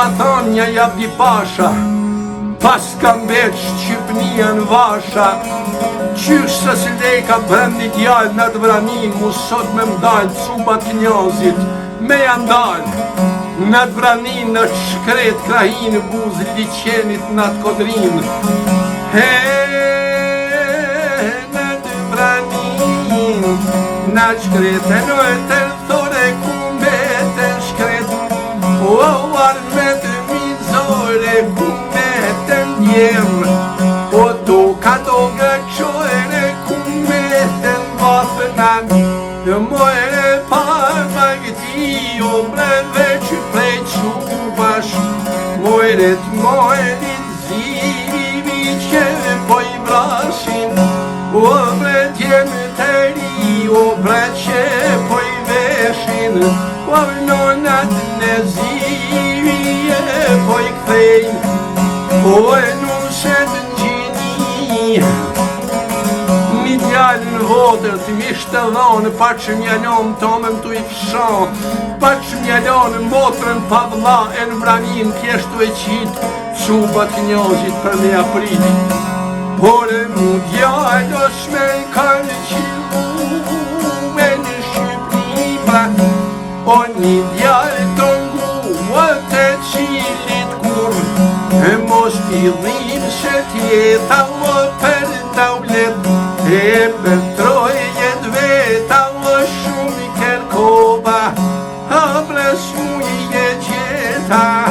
ma thonë një Jabi Pasha, pas kam veç Shqipnia në vasha, qysh se si leka brendi djallë në të vranin, mu sot me mdalë cubat njozit, me janë dalë, në të vranin në shkret krahin, buzë liqenit në të kodrin. He, në të vranin, në shkret e në e të thore kumbe të shkret, o arë me të mizore kumbe të ndjerë, o to ka do gëqore kumbe të ndvafënan, të mojre parma gëti o breve që prej qubash, mojret mojrit zivi që po i vrashin, o bre djemë të ri, o bre që po i veshin, o nonat në zivi e po i kthejnë, o e nuset në gjini. Një djallë në vodër të mishtë të dhonë, pa që mjallon të omëm të i fshon, pa që mjallon motrën pa vla e në vranin kjeshtu e qitë, qubat njozit për me aprit. Por e mu djallë është me kanë qilu me në Shqipni pra, o një djallë të ngu të qilit kur, e mos t'idhim që t'jeta o për t'aulet, e për trojet veta o shumë i kërkova, a bre shumë i e qeta.